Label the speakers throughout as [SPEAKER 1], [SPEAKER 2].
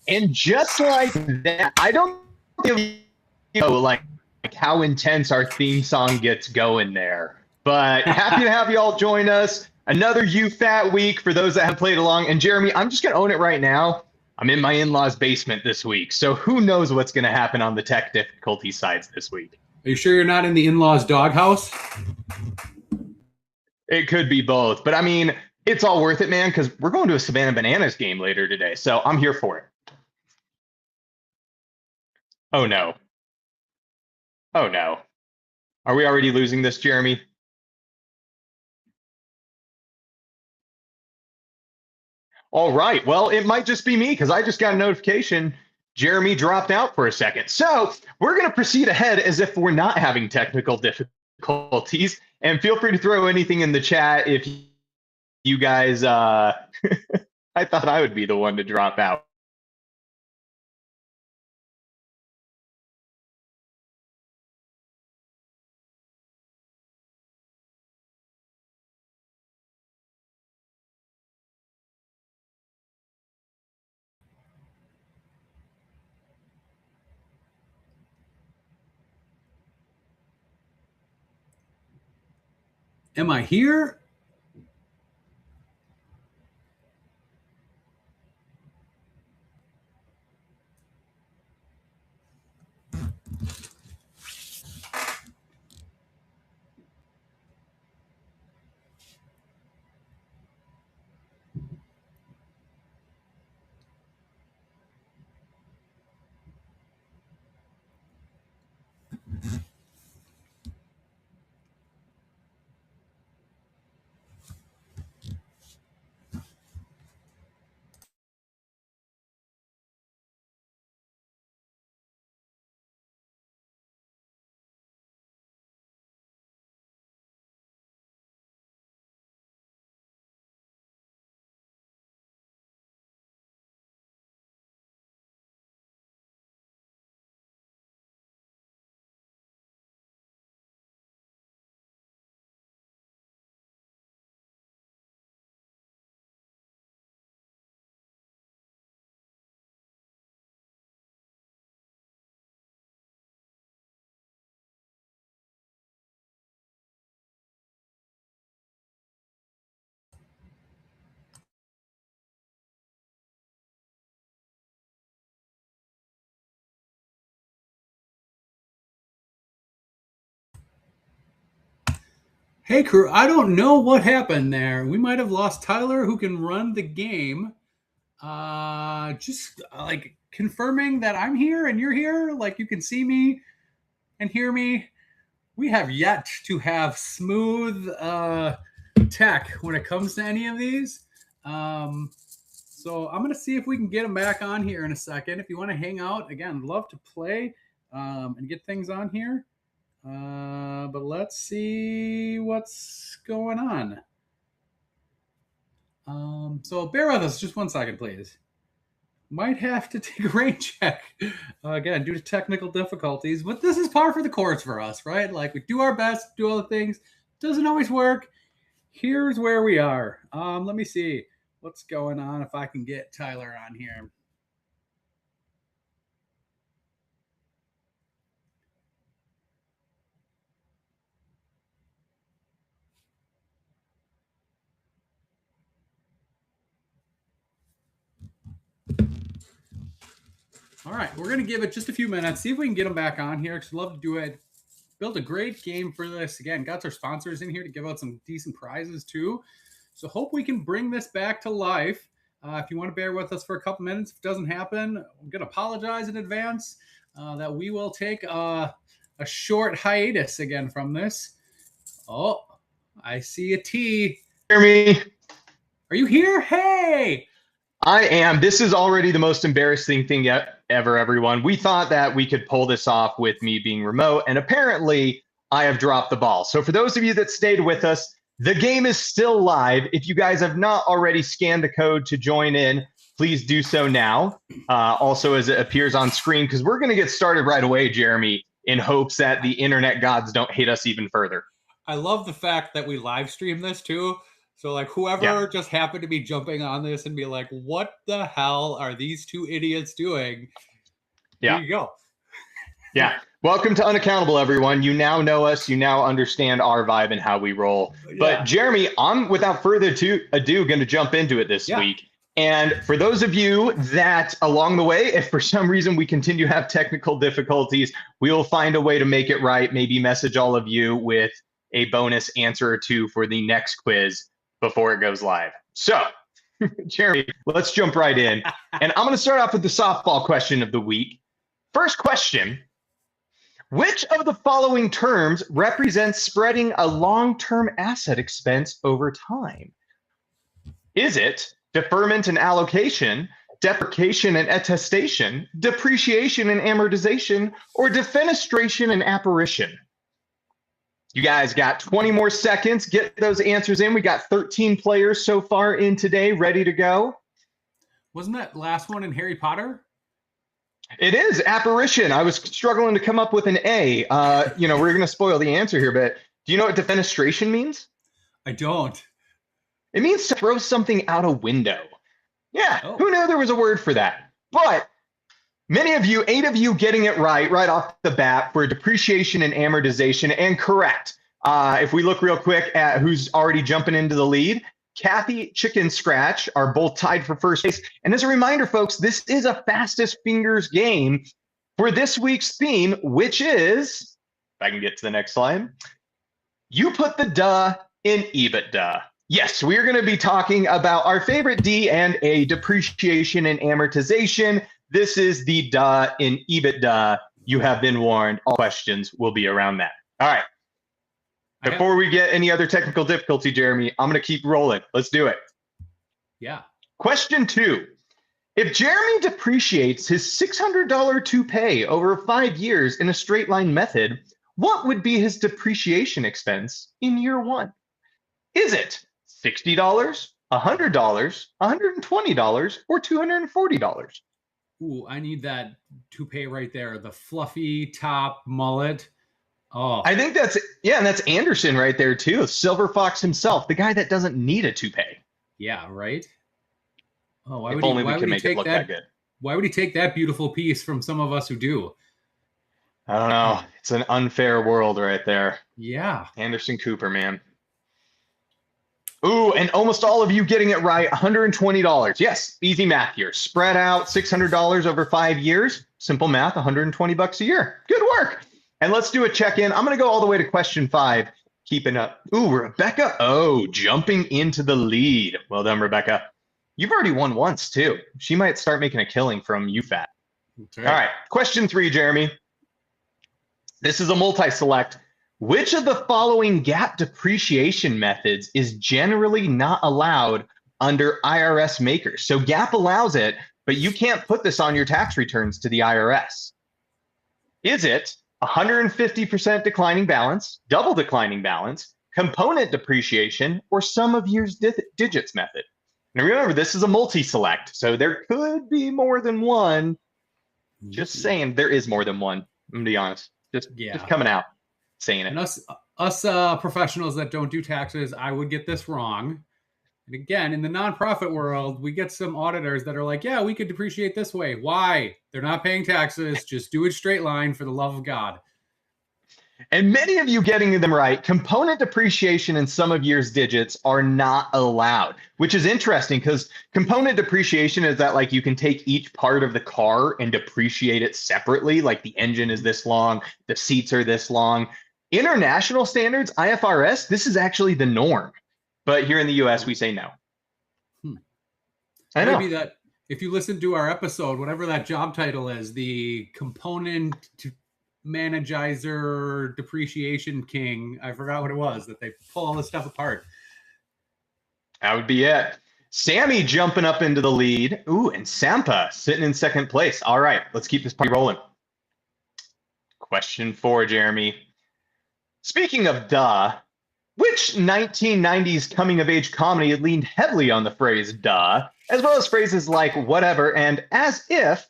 [SPEAKER 1] And just like that, I don't really know like how intense our theme song gets going there. But happy to have you all join us. Another UFAT week for those that have played along. And Jeremy, I'm just going to own it right now. I'm in my in-laws' basement this week. So who knows what's going to happen on the tech difficulty sides this week.
[SPEAKER 2] Are you sure you're not in the in-laws' doghouse?
[SPEAKER 1] It could be both. But I mean, it's all worth it, man, because we're going to a Savannah Bananas game later today. So I'm here for it. Oh, no. Oh, no. Are we already losing this, Jeremy? All right. Well, it might just be me because I just got a notification. Jeremy dropped out for a second. So we're going to proceed ahead as if we're not having technical difficulties. And feel free to throw anything in the chat if you guys, I thought I would be the one to drop out.
[SPEAKER 2] Am I here? Hey, crew, I don't know what happened there. We might have lost Tyler, who can run the game. Just like confirming that I'm here and you're here, like you can see me and hear me. We have yet to have smooth tech when it comes to any of these. So I'm going to see if we can get them back on here in a second. If you want to hang out, again, love to play and get things on here. But let's see what's going on. So bear with us just 1 second, please. Might have to take a rain check again due to technical difficulties, but this is par for the course for us, right? Like we do our best, do all the things. Doesn't always work. Here's where we are. Let me see what's going on if I can get Tyler on here. All right, we're going to give it just a few minutes, see if we can get them back on here, because we'd love to do it. Build a great game for this. Again, got our sponsors in here to give out some decent prizes too. So hope we can bring this back to life. If you want to bear with us for a couple minutes, if it doesn't happen, I'm going to apologize in advance that we will take a short hiatus again from this. Oh, I see a T.
[SPEAKER 1] Hear me?
[SPEAKER 2] Are you here? Hey!
[SPEAKER 1] I am. This is already the most embarrassing thing yet ever, everyone. We thought that we could pull this off with me being remote, and apparently I have dropped the ball. So for those of you that stayed with us, the game is still live. If you guys have not already scanned the code to join in, please do so now. Also, as it appears on screen, because we're going to get started right away, Jeremy, in hopes that the internet gods don't hate us even further.
[SPEAKER 2] I love the fact that we live stream this too. So like whoever just happened to be jumping on this and be like, what the hell are these two idiots doing? Here you go.
[SPEAKER 1] Yeah. Welcome to Unaccountable, everyone. You now know us. You now understand our vibe and how we roll. But Jeremy, I'm without further ado going to jump into it this week. And for those of you that along the way, if for some reason we continue to have technical difficulties, we will find a way to make it right. Maybe message all of you with a bonus answer or two for the next quiz before it goes live. So, Jeremy, let's jump right in. And I'm going to start off with the softball question of the week. First question. Which of the following terms represents spreading a long-term asset expense over time? Is it deferment and allocation, deprecation and attestation, depreciation and amortization, or defenestration and apparition? You guys got 20 more seconds. Get those answers in. We got 13 players so far in today, ready to go.
[SPEAKER 2] Wasn't that last one in Harry Potter?
[SPEAKER 1] It is apparition. I was struggling to come up with an A. We're going to spoil the answer here, but do you know what defenestration means?
[SPEAKER 2] I don't.
[SPEAKER 1] It means to throw something out a window. Yeah, Who knew there was a word for that? But many of you, 8 of you getting it right off the bat for depreciation and amortization, and correct. If we look real quick at who's already jumping into the lead, Kathy Chicken Scratch are both tied for first place. And as a reminder, folks, this is a fastest fingers game for this week's theme, which is, if I can get to the next slide, you put the duh in EBITDA. Yes, we are going to be talking about our favorite D and A, depreciation and amortization. This is the duh in EBITDA. You have been warned. All questions will be around that. All right. Before we get any other technical difficulty, Jeremy, I'm going to keep rolling. Let's do it.
[SPEAKER 2] Yeah.
[SPEAKER 1] Question 2. If Jeremy depreciates his $600 toupee over 5 years in a straight line method, what would be his depreciation expense in year 1? Is it $60, $100, $120, or $240?
[SPEAKER 2] Ooh, I need that toupee right there. The fluffy top mullet. Oh,
[SPEAKER 1] I think and that's Anderson right there too. Silver Fox himself, the guy that doesn't need a toupee.
[SPEAKER 2] Yeah, right. Oh,
[SPEAKER 1] why would he take that good?
[SPEAKER 2] Why would he take that beautiful piece from some of us who do?
[SPEAKER 1] I don't know. It's an unfair world right there.
[SPEAKER 2] Yeah.
[SPEAKER 1] Anderson Cooper, man. Ooh, and almost all of you getting it right, $120. Yes, easy math here. Spread out $600 over 5 years. Simple math, $120 a year. Good work. And let's do a check-in. I'm going to go all the way to question 5. Keeping up. Ooh, Rebecca. Oh, jumping into the lead. Well done, Rebecca. You've already won once, too. She might start making a killing from U-F-A.T. All right. Question 3, Jeremy. This is a multi-select. Which of the following GAAP depreciation methods is generally not allowed under IRS makers? So GAAP allows it, but you can't put this on your tax returns to the IRS. Is it 150% declining balance, double declining balance, component depreciation, or sum of years digits method? Now remember, this is a multi-select, so there could be more than one. Just saying, there is more than one. I'm going to be honest. Just coming out, saying it.
[SPEAKER 2] And us professionals that don't do taxes, I would get this wrong. And again, in the nonprofit world, we get some auditors that are like, yeah, we could depreciate this way. Why? They're not paying taxes. Just do it straight line for the love of God.
[SPEAKER 1] And many of you getting them right, component depreciation and sum of years digits are not allowed, which is interesting because component depreciation is that like you can take each part of the car and depreciate it separately. Like the engine is this long, the seats are this long. International standards, IFRS, this is actually the norm. But here in the US, we say no. I know.
[SPEAKER 2] Maybe that if you listen to our episode, whatever that job title is, the component managizer depreciation king, I forgot what it was, that they pull all this stuff apart.
[SPEAKER 1] That would be it. Sammy jumping up into the lead. Ooh, and Sampa sitting in second place. All right, let's keep this party rolling. Question 4, Jeremy. Speaking of duh, which 1990s coming-of-age comedy leaned heavily on the phrase duh, as well as phrases like whatever and as if?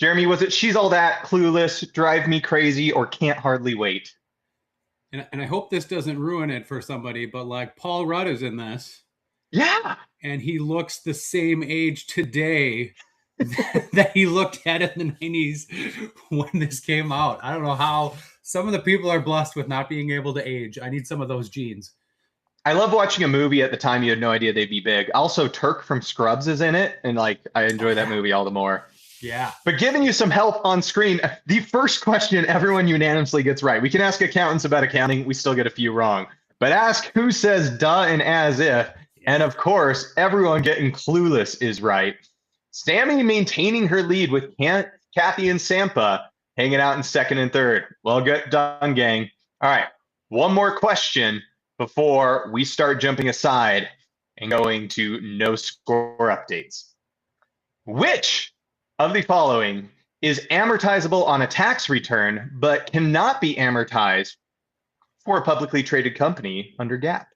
[SPEAKER 1] Jeremy, was it She's All That, Clueless, Drive Me Crazy, or Can't Hardly Wait?
[SPEAKER 2] and I hope this doesn't ruin it for somebody, but like Paul Rudd is in this.
[SPEAKER 1] Yeah.
[SPEAKER 2] And he looks the same age today that he looked at in the 90s when this came out. I don't know how some of the people are blessed with not being able to age. I need some of those genes.
[SPEAKER 1] I love watching a movie at the time you had no idea they'd be big. Also, Turk from Scrubs is in it, and like I enjoy that movie all the more.
[SPEAKER 2] Yeah.
[SPEAKER 1] But giving you some help on screen, the first question everyone unanimously gets right. We can ask accountants about accounting. We still get a few wrong. But ask who says duh and as if. And of course, everyone getting clueless is right. Sammy maintaining her lead with Kathy and Sampa hanging out in second and third. Well, get done, gang. All right. One more question before we start jumping aside and going to no score updates. Which of the following is amortizable on a tax return, but cannot be amortized for a publicly traded company under GAAP?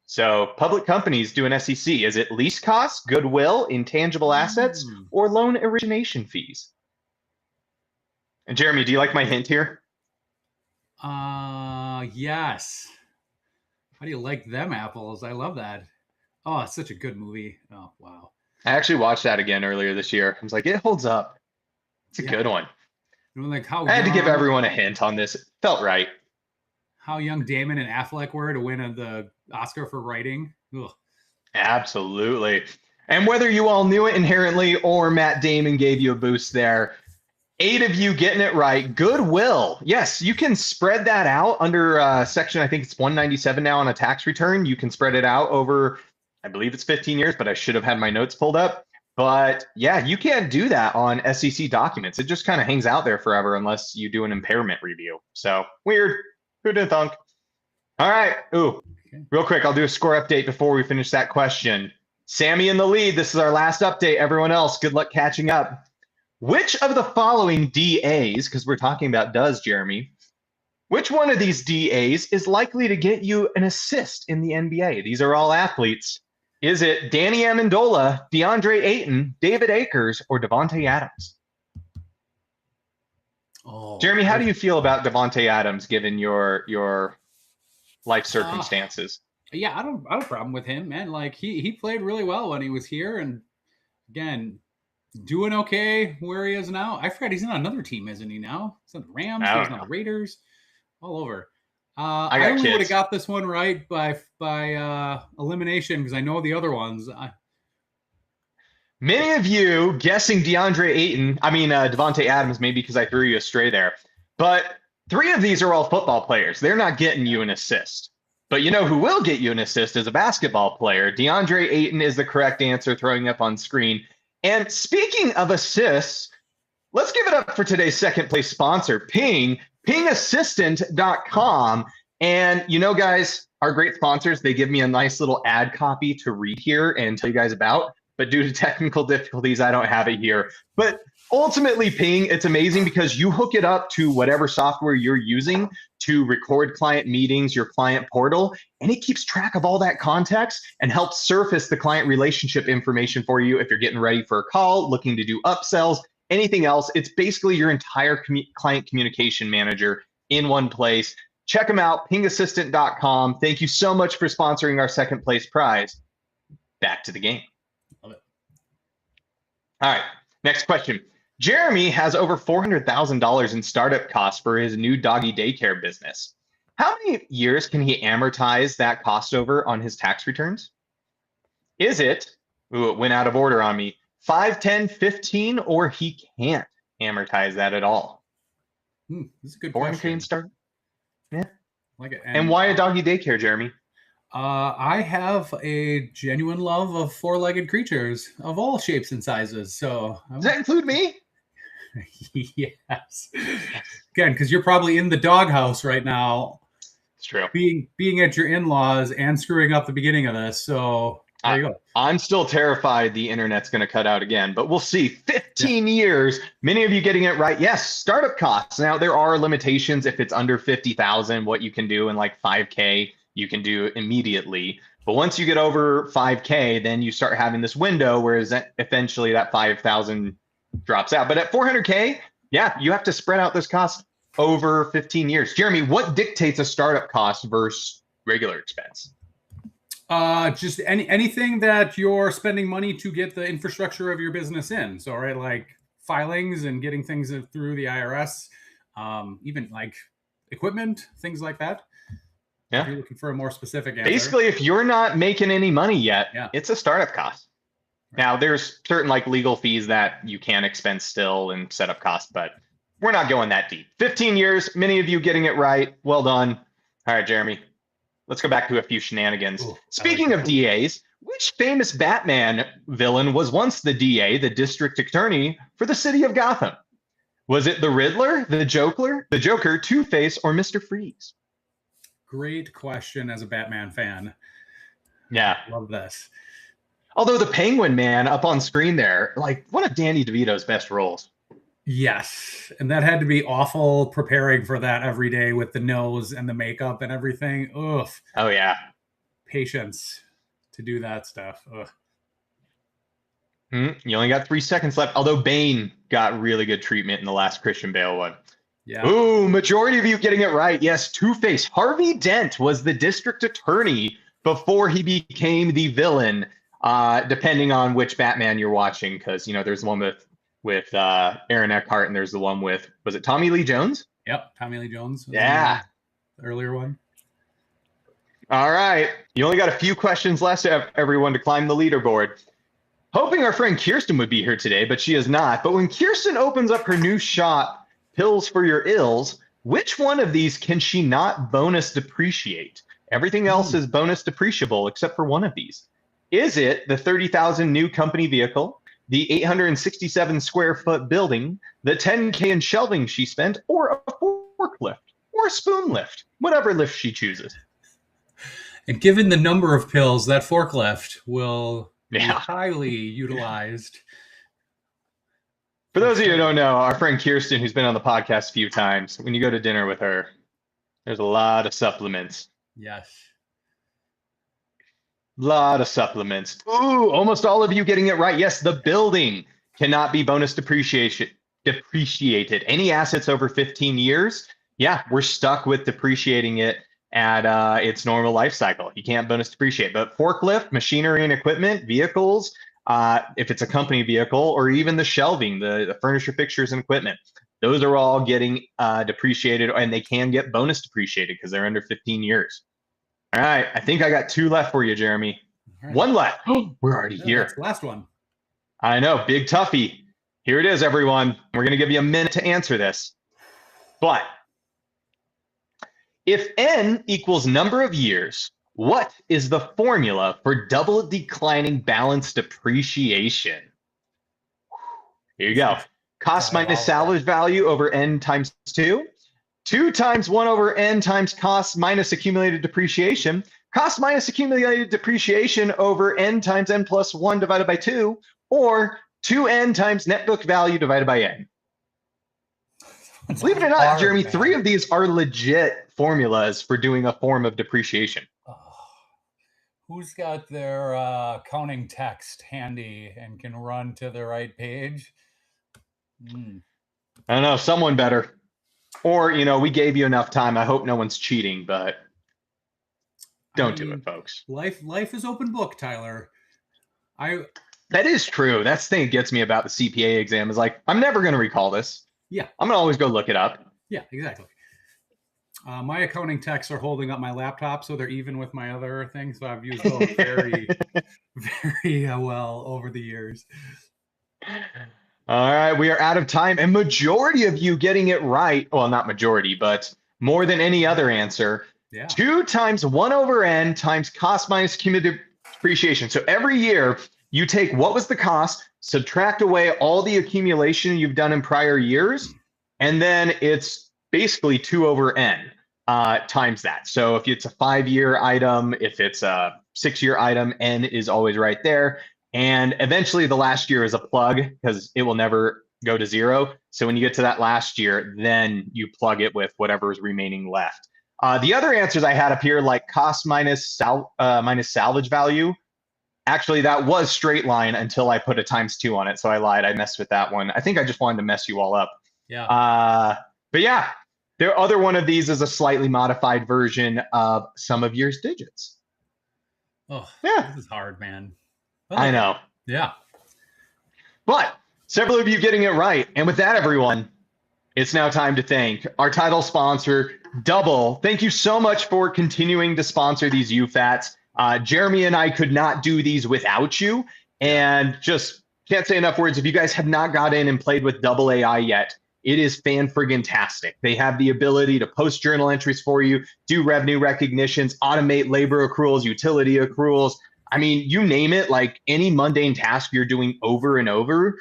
[SPEAKER 1] So public companies do an SEC. Is it lease costs, goodwill, intangible assets, or loan origination fees? And Jeremy, do you like my hint here?
[SPEAKER 2] Yes. How do you like them apples? I love that. Oh, it's such a good movie. Oh, wow.
[SPEAKER 1] I actually watched that again earlier this year. I was like, it holds up. It's a good one.
[SPEAKER 2] Like how
[SPEAKER 1] I had to give everyone a hint on this. It felt right.
[SPEAKER 2] How young Damon and Affleck were to win the Oscar for writing. Ugh.
[SPEAKER 1] Absolutely. And whether you all knew it inherently or Matt Damon gave you a boost there, 8 of you getting it right. Goodwill. Yes, you can spread that out under section, I think it's 197 now on a tax return. You can spread it out over, I believe it's 15 years, but I should have had my notes pulled up. But yeah, you can't do that on SEC documents. It just kind of hangs out there forever unless you do an impairment review. So weird. Who did thunk? All right. Ooh, real quick, I'll do a score update before we finish that question. Sammy in the lead. This is our last update. Everyone else, good luck catching up. Which of the following DAs, because we're talking about does, Jeremy, which one of these DAs is likely to get you an assist in the NBA? These are all athletes. Is it Danny Amendola, DeAndre Ayton, David Akers, or Devontae Adams?
[SPEAKER 2] Oh,
[SPEAKER 1] Jeremy, how do you feel about Devontae Adams given your life circumstances?
[SPEAKER 2] Yeah, I don't have a problem with him, man. Like he played really well when he was here, and again, doing okay where he is now. I forgot he's on another team, isn't he now? He's on the Rams, he's on the Raiders, all over. I only would have got this one right by elimination because I know the other ones.
[SPEAKER 1] Many of you guessing Devontae Adams, maybe because I threw you astray there. But 3 of these are all football players. They're not getting you an assist. But you know who will get you an assist is a basketball player. DeAndre Ayton is the correct answer, throwing up on screen. And speaking of assists, let's give it up for today's second place sponsor, Ping, pingassistant.com. And you know, guys, our great sponsors, they give me a nice little ad copy to read here and tell you guys about. But due to technical difficulties, I don't have it here. But ultimately, Ping, it's amazing because you hook it up to whatever software you're using to record client meetings, your client portal, and it keeps track of all that context and helps surface the client relationship information for you if you're getting ready for a call, looking to do upsells, anything else. It's basically your entire client communication manager in one place. Check them out, pingassistant.com. Thank you so much for sponsoring our second place prize. Back to the game.
[SPEAKER 2] Love it.
[SPEAKER 1] All right, next question. Jeremy has over $400,000 in startup costs for his new doggy daycare business. How many years can he amortize that cost over on his tax returns? Is it, it went out of order on me, 5, 10, 15, or he can't amortize that at all?
[SPEAKER 2] This is a good question.
[SPEAKER 1] Start. Yeah.
[SPEAKER 2] Like it.
[SPEAKER 1] And why a doggy daycare, Jeremy?
[SPEAKER 2] I have a genuine love of 4-legged creatures of all shapes and sizes. So
[SPEAKER 1] does that include me?
[SPEAKER 2] Yes. Again, because you're probably in the doghouse right now.
[SPEAKER 1] It's true.
[SPEAKER 2] Being at your in-laws and screwing up the beginning of this. So there you go.
[SPEAKER 1] I'm still terrified the internet's going to cut out again, but we'll see. 15 years. Many of you getting it right. Yes, startup costs. Now there are limitations if it's under 50,000. What you can do in like 5K. You can do immediately. But once you get over 5K, then you start having this window where eventually that 5,000 drops out. But at 400K, yeah, you have to spread out this cost over 15 years. Jeremy, what dictates a startup cost versus regular expense?
[SPEAKER 2] Just anything that you're spending money to get the infrastructure of your business in. So, right, like filings and getting things through the IRS, even like equipment, things like that.
[SPEAKER 1] Yeah.
[SPEAKER 2] If you're looking for a more specific answer.
[SPEAKER 1] Basically, if you're not making any money yet, it's a startup cost. Right. Now, there's certain like legal fees that you can expense still and setup costs, but we're not going that deep. 15 years, many of you getting it right. Well done. All right, Jeremy. Let's go back to a few shenanigans. Ooh, speaking of DAs, which famous Batman villain was once the DA, the district attorney for the city of Gotham? Was it the Riddler, the Joker, Two-Face, or Mr. Freeze?
[SPEAKER 2] Great question as a Batman fan.
[SPEAKER 1] Yeah.
[SPEAKER 2] Love this.
[SPEAKER 1] Although the Penguin, man, up on screen there, like one of Danny DeVito's best roles.
[SPEAKER 2] Yes. And that had to be awful preparing for that every day with the nose and the makeup and everything. Ugh.
[SPEAKER 1] Oh, yeah.
[SPEAKER 2] Patience to do that stuff. Ugh.
[SPEAKER 1] You only got 3 seconds left. Although Bane got really good treatment in the last Christian Bale one.
[SPEAKER 2] Yeah.
[SPEAKER 1] Ooh, majority of you getting it right. Yes, Two-Face. Harvey Dent was the district attorney before he became the villain, depending on which Batman you're watching. Because, you know, there's one with Aaron Eckhart, and there's the one with, was it Tommy Lee Jones?
[SPEAKER 2] Yep, Tommy Lee Jones.
[SPEAKER 1] Yeah.
[SPEAKER 2] The earlier one.
[SPEAKER 1] All right. You only got a few questions left, everyone, to climb the leaderboard. Hoping our friend Kirsten would be here today, but she is not. But when Kirsten opens up her new shop, Pills for Your Ills, which one of these can she not bonus depreciate? Everything else is bonus depreciable except for one of these. Is it the 30,000 new company vehicle, the 867 square foot building, the 10K in shelving she spent, or a forklift, or a spoon lift, whatever lift she chooses?
[SPEAKER 2] And given the number of pills, that forklift will be highly utilized.
[SPEAKER 1] For those of you who don't know, our friend Kirsten, who's been on the podcast a few times, when you go to dinner with her, there's a lot of supplements.
[SPEAKER 2] Yes.
[SPEAKER 1] Lot of supplements. Ooh, almost all of you getting it right. Yes, the building cannot be bonus depreciated. Any assets over 15 years, yeah, we're stuck with depreciating it at its normal life cycle. You can't bonus depreciate. But forklift, machinery and equipment, vehicles, if it's a company vehicle, or even the shelving, the furniture, fixtures, and equipment, those are all getting depreciated, and they can get bonus depreciated because they're under 15 years. All right, I think I got 2 left for you, Jeremy. Right. 1 left. We're already here.
[SPEAKER 2] That's the last one.
[SPEAKER 1] I know, big toughie. Here it is, everyone. We're going to give you a minute to answer this. But if n equals number of years, what is the formula for double declining balance depreciation? Here you go. Cost minus salvage value over n times 2. 2 times 1 over n times cost minus accumulated depreciation. Cost minus accumulated depreciation over n times n plus 1 divided by 2. Or 2n times net book value divided by n. Believe it or not, Jeremy, 3 of these are legit formulas for doing a form of depreciation.
[SPEAKER 2] Who's got their accounting text handy and can run to the right page?
[SPEAKER 1] I don't know, someone better. Or, you know, we gave you enough time. I hope no one's cheating, but don't do it, folks.
[SPEAKER 2] Life is open book, Tyler.
[SPEAKER 1] That is true. That's the thing that gets me about the CPA exam is like, I'm never going to recall this.
[SPEAKER 2] Yeah.
[SPEAKER 1] I'm going to always go look it up.
[SPEAKER 2] Yeah, exactly. My accounting texts are holding up my laptop, so they're even with my other things. So I've used those very, very well over the years.
[SPEAKER 1] All right, we are out of time, and majority of you getting it right. Well, not majority, but more than any other answer.
[SPEAKER 2] Yeah.
[SPEAKER 1] 2 times 1 over n times cost minus cumulative depreciation. So every year you take what was the cost, subtract away all the accumulation you've done in prior years, and then it's basically 2 over n times that. So if it's a 5-year item, if it's a 6-year item, n is always right there. And eventually the last year is a plug because it will never go to 0. So when you get to that last year, then you plug it with whatever is remaining left. The other answers I had up here, like cost minus salvage value, actually that was straight line until I put a ×2 on it. So I lied. I messed with that one. I think I just wanted to mess you all up.
[SPEAKER 2] Yeah.
[SPEAKER 1] But yeah, Their other one of these is a slightly modified version of some of your digits.
[SPEAKER 2] Oh,
[SPEAKER 1] yeah,
[SPEAKER 2] this is hard, man.
[SPEAKER 1] I know.
[SPEAKER 2] Yeah.
[SPEAKER 1] But several of you getting it right. And with that, everyone, it's now time to thank our title sponsor, Double. Thank you so much for continuing to sponsor these UFATs. Jeremy and I could not do these without you. And just can't say enough words. If you guys have not got in and played with Double AI yet, it is fan-friggin-tastic. They have the ability to post journal entries for you, do revenue recognitions, automate labor accruals, utility accruals. I mean, you name it, like any mundane task you're doing over and over,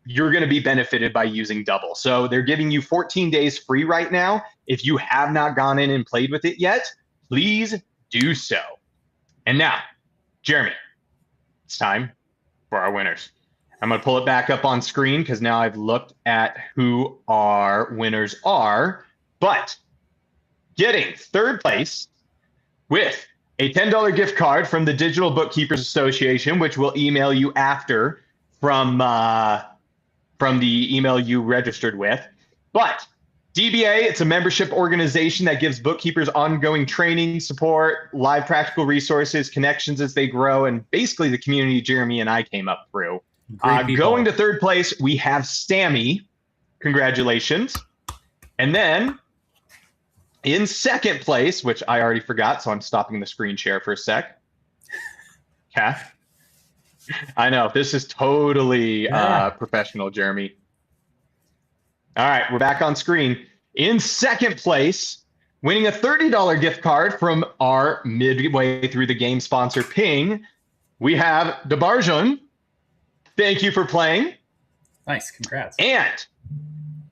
[SPEAKER 1] you're going to be benefited by using Double. So they're giving you 14 days free right now. If you have not gone in and played with it yet, please do so. And now, Jeremy, it's time for our winners. I'm going to pull it back up on screen because now I've looked at who our winners are. But getting third place with a $10 gift card from the Digital Bookkeepers Association, which we'll email you after from the email you registered with. But DBA, it's a membership organization that gives bookkeepers ongoing training, support, live practical resources, connections as they grow, and basically the community Jeremy and I came up through. Going to third place, we have Stammy. Congratulations. And then in second place, which I already forgot, so I'm stopping the screen share for a sec. Kath. I know, this is totally professional, Jeremy. All right, we're back on screen. In second place, winning a $30 gift card from our midway through the game sponsor, Ping, we have Debarjon. Thank you for playing.
[SPEAKER 2] Nice, congrats.
[SPEAKER 1] And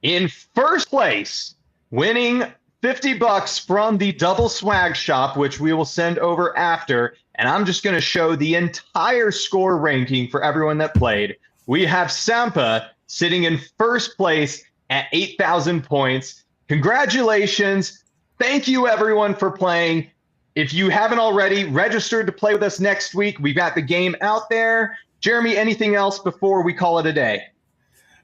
[SPEAKER 1] in first place, winning $50 from the Double Swag Shop, which we will send over after. And I'm just going to show the entire score ranking for everyone that played. We have Sampa sitting in first place at 8,000 points. Congratulations. Thank you, everyone, for playing. If you haven't already registered to play with us next week, we've got the game out there. Jeremy, anything else before we call it a day?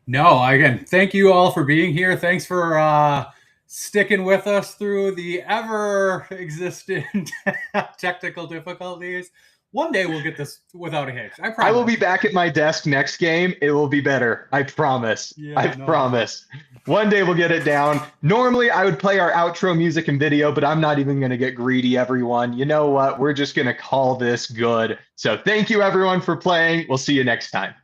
[SPEAKER 2] No, again, thank you all for being here. Thanks for sticking with us through the ever-existent technical difficulties. One day we'll get this without a hitch. I promise.
[SPEAKER 1] I will be back at my desk next game. It will be better. I promise. I promise. One day we'll get it down. Normally, I would play our outro music and video, but I'm not even going to get greedy, everyone. You know what? We're just going to call this good. So thank you, everyone, for playing. We'll see you next time.